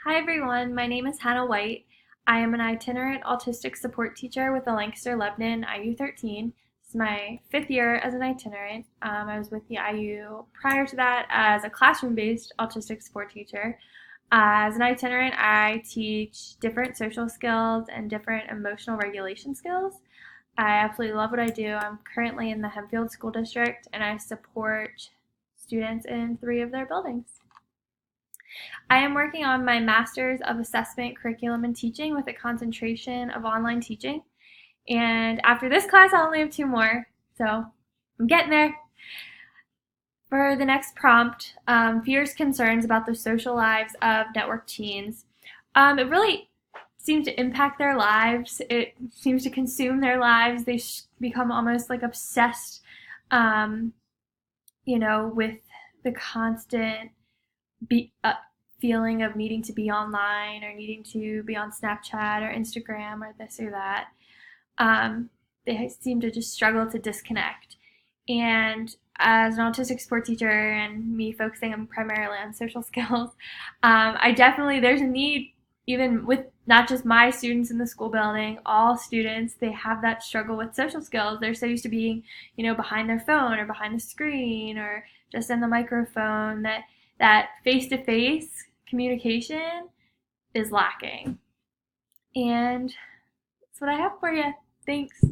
Hi everyone, my name is Hannah White. I am an itinerant autistic support teacher with the Lancaster Lebanon IU 13. This is my 5th year as an itinerant. I was with the IU prior to that as a classroom-based autistic support teacher. As an itinerant, I teach different social skills and different emotional regulation skills. I absolutely love what I do. I'm currently in the Hempfield School District and I support students in 3 of their buildings. I am working on my Master's of Assessment, Curriculum, and Teaching with a concentration of online teaching. And after this class, I'll only have 2 more, so I'm getting there. For the next prompt, fears, concerns about the social lives of network teens. It really seems to impact their lives. It seems to consume their lives. They become almost like obsessed, with the constant feeling of needing to be online or needing to be on Snapchat or Instagram or this or that. They seem to just struggle to disconnect. And as an autistic support teacher and me focusing primarily on social skills, there's a need, even with not just my students in the school building, all students, they have that struggle with social skills. They're so used to being, behind their phone or behind the screen or just in the microphone that face-to-face communication is lacking. And that's what I have for you. Thanks.